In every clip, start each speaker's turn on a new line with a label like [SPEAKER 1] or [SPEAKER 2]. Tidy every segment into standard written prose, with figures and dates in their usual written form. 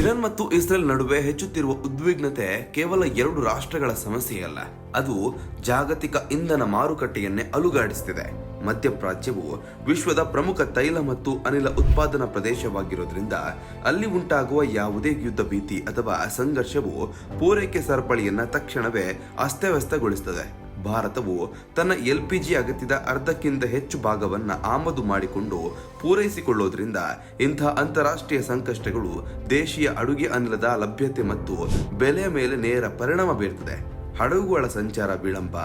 [SPEAKER 1] Iran ಮತ್ತು Israel ನಡುವೆ ಹೆಚ್ಚುತ್ತಿರುವ ಉದ್ವಿಗ್ನತೆ ಕೇವಲ ಎರಡು ರಾಷ್ಟ್ರಗಳ ಸಮಸ್ಯೆಯಲ್ಲ, ಅದು ಜಾಗತಿಕ ಇಂಧನ ಮಾರುಕಟ್ಟೆಯನ್ನೇ ಅಲುಗಾಡಿಸುತ್ತಿದೆ. ಮಧ್ಯಪ್ರಾಚ್ಯವು ವಿಶ್ವದ ಪ್ರಮುಖ ತೈಲ ಮತ್ತು ಅನಿಲ ಉತ್ಪಾದನಾ ಪ್ರದೇಶವಾಗಿರೋದ್ರಿಂದ ಅಲ್ಲಿ ಉಂಟಾಗುವ ಯಾವುದೇ ಯುದ್ಧ ಭೀತಿ ಅಥವಾ ಸಂಘರ್ಷವು ಪೂರೈಕೆ ಸರಪಳಿಯನ್ನ ತಕ್ಷಣವೇ ಅಸ್ತವ್ಯಸ್ತಗೊಳಿಸುತ್ತದೆ. ಭಾರತವು ತನ್ನ LPG ಅಗತ್ಯದ ಅರ್ಧಕ್ಕಿಂತ ಹೆಚ್ಚು ಭಾಗವನ್ನ ಆಮದು ಮಾಡಿಕೊಂಡು ಪೂರೈಸಿಕೊಳ್ಳೋದ್ರಿಂದ ಇಂಥ ಅಂತಾರಾಷ್ಟ್ರೀಯ ಸಂಕಷ್ಟಗಳು ದೇಶೀಯ ಅಡುಗೆ ಅನಿಲದ ಲಭ್ಯತೆ ಮತ್ತು ಬೆಲೆಯ ಮೇಲೆ ನೇರ ಪರಿಣಾಮ ಬೀರುತ್ತದೆ. ಹಡಗುಗಳ ಸಂಚಾರ ವಿಳಂಬ,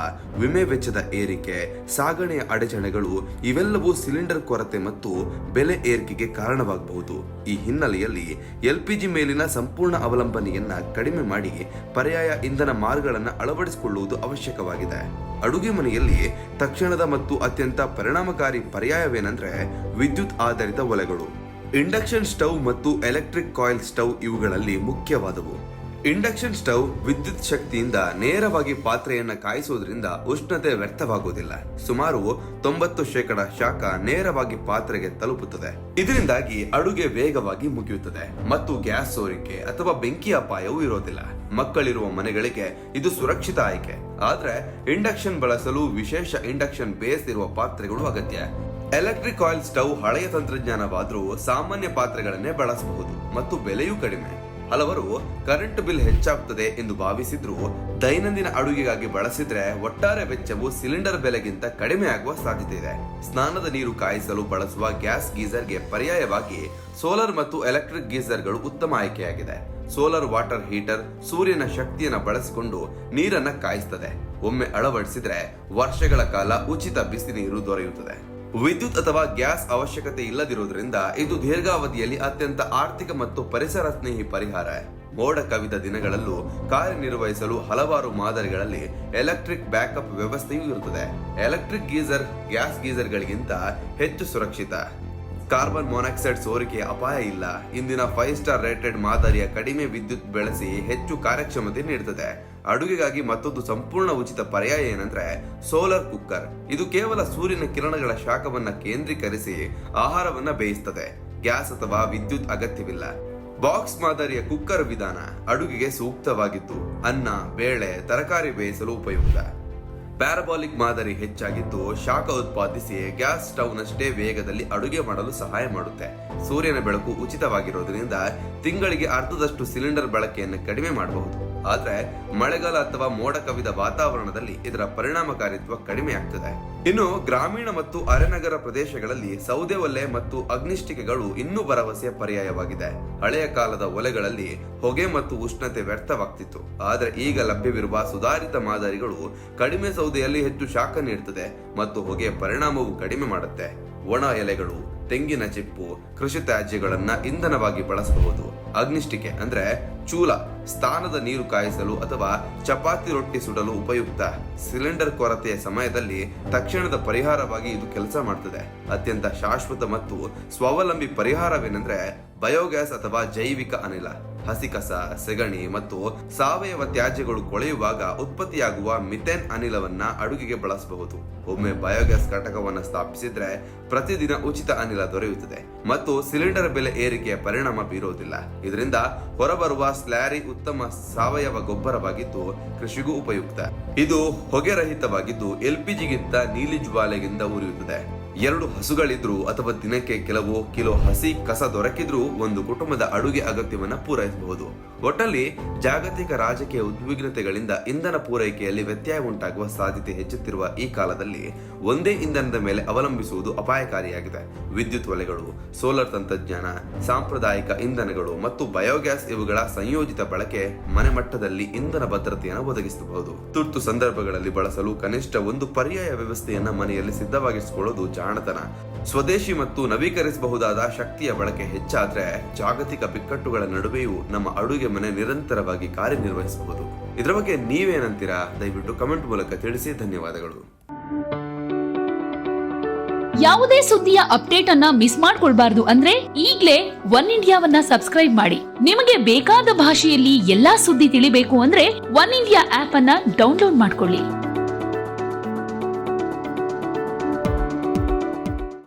[SPEAKER 1] ವಿಮೆ ವೆಚ್ಚದ ಏರಿಕೆ, ಸಾಗಣೆಯ ಅಡಚಣೆಗಳು ಇವೆಲ್ಲವೂ ಸಿಲಿಂಡರ್ ಕೊರತೆ ಮತ್ತು ಬೆಲೆ ಏರಿಕೆಗೆ ಕಾರಣವಾಗಬಹುದು. ಈ ಹಿನ್ನೆಲೆಯಲ್ಲಿ LPG ಮೇಲಿನ ಸಂಪೂರ್ಣ ಅವಲಂಬನೆಯನ್ನ ಕಡಿಮೆ ಮಾಡಿ ಪರ್ಯಾಯ ಇಂಧನ ಮಾರ್ಗಗಳನ್ನು ಅಳವಡಿಸಿಕೊಳ್ಳುವುದು ಅವಶ್ಯಕವಾಗಿದೆ. ಅಡುಗೆ ಮನೆಯಲ್ಲಿ ತಕ್ಷಣದ ಮತ್ತು ಅತ್ಯಂತ ಪರಿಣಾಮಕಾರಿ ಪರ್ಯಾಯವೇನೆಂದ್ರೆ ವಿದ್ಯುತ್ ಆಧಾರಿತ ಒಲೆಗಳು. ಇಂಡಕ್ಷನ್ ಸ್ಟವ್ ಮತ್ತು ಎಲೆಕ್ಟ್ರಿಕ್ ಕಾಯಿಲ್ ಸ್ಟವ್ ಇವುಗಳಲ್ಲಿ ಮುಖ್ಯವಾದವು. ಇಂಡಕ್ಷನ್ ಸ್ಟವ್ ವಿದ್ಯುತ್ ಶಕ್ತಿಯಿಂದ ನೇರವಾಗಿ ಪಾತ್ರೆಯನ್ನ ಕಾಯಿಸುವುದರಿಂದ ಉಷ್ಣತೆ ವ್ಯರ್ಥವಾಗುವುದಿಲ್ಲ. ಸುಮಾರು 90% ಶಾಖ ನೇರವಾಗಿ ಪಾತ್ರೆಗೆ ತಲುಪುತ್ತದೆ. ಇದರಿಂದಾಗಿ ಅಡುಗೆ ವೇಗವಾಗಿ ಮುಗಿಯುತ್ತದೆ ಮತ್ತು ಗ್ಯಾಸ್ ಸೋರಿಕೆ ಅಥವಾ ಬೆಂಕಿ ಅಪಾಯವೂ ಇರೋದಿಲ್ಲ. ಮಕ್ಕಳಿರುವ ಮನೆಗಳಿಗೆ ಇದು ಸುರಕ್ಷಿತ ಆಯ್ಕೆ. ಆದ್ರೆ ಇಂಡಕ್ಷನ್ ಬಳಸಲು ವಿಶೇಷ ಇಂಡಕ್ಷನ್ ಬೇಸ್ ಇರುವ ಪಾತ್ರೆಗಳು ಅಗತ್ಯ. ಎಲೆಕ್ಟ್ರಿಕ್ ಆಯಿಲ್ ಸ್ಟವ್ ಹಳೆಯ ತಂತ್ರಜ್ಞಾನವಾದರೂ ಸಾಮಾನ್ಯ ಪಾತ್ರೆಗಳನ್ನೇ ಬಳಸಬಹುದು ಮತ್ತು ಬೆಲೆಯೂ ಕಡಿಮೆ. ಹಲವರು ಕರೆಂಟ್ ಬಿಲ್ ಹೆಚ್ಚಾಗುತ್ತದೆ ಎಂದು ಭಾವಿಸಿದ್ರು ದೈನಂದಿನ ಅಡುಗೆಗಾಗಿ ಬಳಸಿದ್ರೆ ಒಟ್ಟಾರೆ ವೆಚ್ಚವು ಸಿಲಿಂಡರ್ ಬೆಲೆಗಿಂತ ಕಡಿಮೆ ಆಗುವ ಸಾಧ್ಯತೆ ಇದೆ. ಸ್ನಾನದ ನೀರು ಕಾಯಿಸಲು ಬಳಸುವ ಗ್ಯಾಸ್ ಗೀಸರ್ಗೆ ಪರ್ಯಾಯವಾಗಿ ಸೋಲಾರ್ ಮತ್ತು ಎಲೆಕ್ಟ್ರಿಕ್ ಗೀಸರ್ಗಳು ಉತ್ತಮ ಆಯ್ಕೆಯಾಗಿದೆ. ಸೋಲಾರ್ ವಾಟರ್ ಹೀಟರ್ ಸೂರ್ಯನ ಶಕ್ತಿಯನ್ನು ಬಳಸಿಕೊಂಡು ನೀರನ್ನ ಕಾಯಿಸುತ್ತದೆ. ಒಮ್ಮೆ ಅಳವಡಿಸಿದ್ರೆ ವರ್ಷಗಳ ಕಾಲ ಉಚಿತ ಬಿಸಿ ನೀರು ದೊರೆಯುತ್ತದೆ. ವಿದ್ಯುತ್ ಅಥವಾ ಗ್ಯಾಸ್ ಅವಶ್ಯಕತೆ ಇಲ್ಲದಿರುವುದರಿಂದ ಇದು ದೀರ್ಘಾವಧಿಯಲ್ಲಿ ಅತ್ಯಂತ ಆರ್ಥಿಕ ಮತ್ತು ಪರಿಸರ ಸ್ನೇಹಿ ಪರಿಹಾರ. ಮೋಡ ಕವಿದ ದಿನಗಳಲ್ಲೂ ಕಾರ್ಯನಿರ್ವಹಿಸಲು ಹಲವಾರು ಮಾದರಿಗಳಲ್ಲಿ ಎಲೆಕ್ಟ್ರಿಕ್ ಬ್ಯಾಕಪ್ ವ್ಯವಸ್ಥೆಯೂ ಇರುತ್ತದೆ. ಎಲೆಕ್ಟ್ರಿಕ್ ಗೀಸರ್ ಗ್ಯಾಸ್ ಗೀಸರ್ಗಳಿಗಿಂತ ಹೆಚ್ಚು ಸುರಕ್ಷಿತ. ಕಾರ್ಬನ್ ಮೊನಾಕ್ಸೈಡ್ ಸೋರಿಕೆಯ ಅಪಾಯ ಇಲ್ಲ. ಇಂದಿನ 5 ಸ್ಟಾರ್ ರೇಟೆಡ್ ಮಾದರಿಯ ಕಡಿಮೆ ವಿದ್ಯುತ್ ಬಳಸಿ ಹೆಚ್ಚು ಕಾರ್ಯಕ್ಷಮತೆ ನೀಡುತ್ತದೆ. ಅಡುಗೆಗಾಗಿ ಮತ್ತೊಂದು ಸಂಪೂರ್ಣ ಉಚಿತ ಪರ್ಯಾಯ ಏನಂದ್ರೆ ಸೋಲಾರ್ ಕುಕ್ಕರ್. ಇದು ಕೇವಲ ಸೂರ್ಯನ ಕಿರಣಗಳ ಶಾಖವನ್ನ ಕೇಂದ್ರೀಕರಿಸಿ ಆಹಾರವನ್ನ ಬೇಯಿಸುತ್ತದೆ. ಗ್ಯಾಸ್ ಅಥವಾ ವಿದ್ಯುತ್ ಅಗತ್ಯವಿಲ್ಲ. ಬಾಕ್ಸ್ ಮಾದರಿಯ ಕುಕ್ಕರ್ ವಿಧಾನ ಅಡುಗೆಗೆ ಸೂಕ್ತವಾಗಿದ್ದು ಅನ್ನ, ಬೇಳೆ, ತರಕಾರಿ ಬೇಯಿಸಲು ಉಪಯುಕ್ತ. ಪ್ಯಾರಾಬೋಲಿಕ್ ಮಾದರಿ ಹೆಚ್ಚಾಗಿದ್ದು ಶಾಖ ಉತ್ಪಾದಿಸಿ ಗ್ಯಾಸ್ ಸ್ಟವ್ ನಷ್ಟೇ ವೇಗದಲ್ಲಿ ಅಡುಗೆ ಮಾಡಲು ಸಹಾಯ ಮಾಡುತ್ತೆ. ಸೂರ್ಯನ ಬೆಳಕು ಉಚಿತವಾಗಿರೋದ್ರಿಂದ ತಿಂಗಳಿಗೆ ಅರ್ಧದಷ್ಟು ಸಿಲಿಂಡರ್ ಬಳಕೆಯನ್ನು ಕಡಿಮೆ ಮಾಡಬಹುದು. ಆದ್ರೆ ಮಳೆಗಾಲ ಅಥವಾ ಮೋಡ ಕವಿದ ವಾತಾವರಣದಲ್ಲಿ ಇದರ ಪರಿಣಾಮಕಾರಿತ್ವ ಕಡಿಮೆ ಆಗ್ತದೆ. ಇನ್ನು ಗ್ರಾಮೀಣ ಮತ್ತು ಅರೆನಗರ ಪ್ರದೇಶಗಳಲ್ಲಿ ಸೌದೆ ಒಲೆ ಮತ್ತು ಅಗ್ನಿಷ್ಟಿಕೆಗಳು ಇನ್ನೂ ಭರವಸೆಯ ಪರ್ಯಾಯವಾಗಿದೆ. ಹಳೆಯ ಕಾಲದ ಒಲೆಗಳಲ್ಲಿ ಹೊಗೆ ಮತ್ತು ಉಷ್ಣತೆ ವ್ಯರ್ಥವಾಗ್ತಿತ್ತು. ಆದ್ರೆ ಈಗ ಲಭ್ಯವಿರುವ ಸುಧಾರಿತ ಮಾದರಿಗಳು ಕಡಿಮೆ ಸೌದೆಯಲ್ಲಿ ಹೆಚ್ಚು ಶಾಖ ನೀಡುತ್ತದೆ ಮತ್ತು ಹೊಗೆಯ ಪರಿಣಾಮವು ಕಡಿಮೆ ಮಾಡುತ್ತೆ. ಒಣ ಎಲೆಗಳು, ತೆಂಗಿನ ಚಿಪ್ಪು, ಕೃಷಿ ತ್ಯಾಜ್ಯಗಳನ್ನ ಇಂಧನವಾಗಿ ಬಳಸಬಹುದು. ಅಗ್ನಿಷ್ಟಿಕೆ ಅಂದ್ರೆ ಚೂಲ ಸ್ಥಾನದ ನೀರು ಕಾಯಿಸಲು ಅಥವಾ ಚಪಾತಿ ರೊಟ್ಟಿ ಸುಡಲು ಉಪಯುಕ್ತ. ಸಿಲಿಂಡರ್ ಕೊರತೆಯ ಸಮಯದಲ್ಲಿ ತಕ್ಷಣದ ಪರಿಹಾರವಾಗಿ ಇದು ಕೆಲಸ ಮಾಡ್ತದೆ. ಅತ್ಯಂತ ಶಾಶ್ವತ ಮತ್ತು ಸ್ವಾವಲಂಬಿ ಪರಿಹಾರವೇನೆಂದ್ರೆ ಬಯೋಗ್ಯಾಸ್ ಅಥವಾ ಜೈವಿಕ ಅನಿಲ. ಹಸಿ ಕಸ, ಸೆಗಣಿ ಮತ್ತು ಸಾವಯವ ತ್ಯಾಜ್ಯಗಳು ಕೊಳೆಯುವಾಗ ಉತ್ಪತ್ತಿಯಾಗುವ ಮಿಥೇನ್ ಅನಿಲವನ್ನ ಅಡುಗೆಗೆ ಬಳಸಬಹುದು. ಒಮ್ಮೆ ಬಯೋಗ್ಯಾಸ್ ಘಟಕವನ್ನ ಸ್ಥಾಪಿಸಿದ್ರೆ ಪ್ರತಿದಿನ ಉಚಿತ ಅನಿಲ ದೊರೆಯುತ್ತದೆ ಮತ್ತು ಸಿಲಿಂಡರ್ ಬೆಲೆ ಏರಿಕೆಯ ಪರಿಣಾಮ ಬೀರುವುದಿಲ್ಲ. ಇದರಿಂದ ಹೊರಬರುವ ಸ್ಲ್ಯಾರಿ ಉತ್ತಮ ಸಾವಯವ ಗೊಬ್ಬರವಾಗಿದ್ದು ಕೃಷಿಗೂ ಉಪಯುಕ್ತ. ಇದು ಹೊಗೆ ರಹಿತವಾಗಿದ್ದು LPGಗಿಂತ ನೀಲಿ ಜ್ವಾಲೆಗಿಂತ ಉರಿಯುತ್ತದೆ. 2 ಹಸುಗಳಿದ್ರು ಅಥವಾ ದಿನಕ್ಕೆ ಕೆಲವು ಕಿಲೋ ಹಸಿ ಕಸ ದೊರಕಿದ್ರೂ ಒಂದು ಕುಟುಂಬದ ಅಡುಗೆ ಅಗತ್ಯವನ್ನ ಪೂರೈಸಬಹುದು. ಒಟ್ಟಲ್ಲಿ ಜಾಗತಿಕ ರಾಜಕೀಯ ಉದ್ವಿಗ್ನತೆಗಳಿಂದ ಇಂಧನ ಪೂರೈಕೆಯಲ್ಲಿ ವ್ಯತ್ಯಯ ಉಂಟಾಗುವ ಸಾಧ್ಯತೆ ಹೆಚ್ಚುತ್ತಿರುವ ಈ ಕಾಲದಲ್ಲಿ ಒಂದೇ ಇಂಧನದ ಮೇಲೆ ಅವಲಂಬಿಸುವುದು ಅಪಾಯಕಾರಿಯಾಗಿದೆ. ವಿದ್ಯುತ್ ಒಲೆಗಳು, ಸೋಲಾರ್ ತಂತ್ರಜ್ಞಾನ, ಸಾಂಪ್ರದಾಯಿಕ ಇಂಧನಗಳು ಮತ್ತು ಬಯೋಗ್ಯಾಸ್ ಇವುಗಳ ಸಂಯೋಜಿತ ಬಳಕೆ ಮನೆ ಮಟ್ಟದಲ್ಲಿ ಇಂಧನ ಭದ್ರತೆಯನ್ನು ಒದಗಿಸಬಹುದು. ತುರ್ತು ಸಂದರ್ಭಗಳಲ್ಲಿ ಬಳಸಲು ಕನಿಷ್ಠ ಒಂದು ಪರ್ಯಾಯ ವ್ಯವಸ್ಥೆಯನ್ನ ಮನೆಯಲ್ಲಿ ಸಿದ್ಧವಾಗಿಸಿಕೊಳ್ಳುವುದು ಜಾಣತನ. ಸ್ವದೇಶಿ ಮತ್ತು ನವೀಕರಿಸಬಹುದಾದ ಶಕ್ತಿಯ ಬಳಕೆ ಹೆಚ್ಚಾದ್ರೆ ಜಾಗತಿಕ ಬಿಕ್ಕಟ್ಟುಗಳ ನಡುವೆಯೂ ನಮ್ಮ ಅಡುಗೆ ಮನೆ ನಿರಂತರವಾಗಿ ಕಾರ್ಯನಿರ್ವಹಿಸಬಹುದು. ಇದರ ಬಗ್ಗೆ ನೀವೇನಂತೀರಾ? ದಯವಿಟ್ಟು ಕಮೆಂಟ್ ಮೂಲಕ ತಿಳಿಸಿ. ಧನ್ಯವಾದಗಳು.
[SPEAKER 2] ಯಾವುದೇ ಸುದ್ದಿಯ ಅಪ್ಡೇಟ್ ಅನ್ನ ಮಿಸ್ ಮಾಡ್ಕೊಳ್ಬಾರ್ದು ಅಂದ್ರೆ ಈಗ್ಲೇ ಒನ್ ಇಂಡಿಯಾವನ್ನ ಸಬ್ಸ್ಕ್ರೈಬ್ ಮಾಡಿ. ನಿಮಗೆ ಬೇಕಾದ ಭಾಷೆಯಲ್ಲಿ ಎಲ್ಲಾ ಸುದ್ದಿ ತಿಳಿಬೇಕು ಅಂದ್ರೆ ಒನ್ ಇಂಡಿಯಾ ಆಪ್ ಅನ್ನ ಡೌನ್ಲೋಡ್ ಮಾಡ್ಕೊಳ್ಳಿ.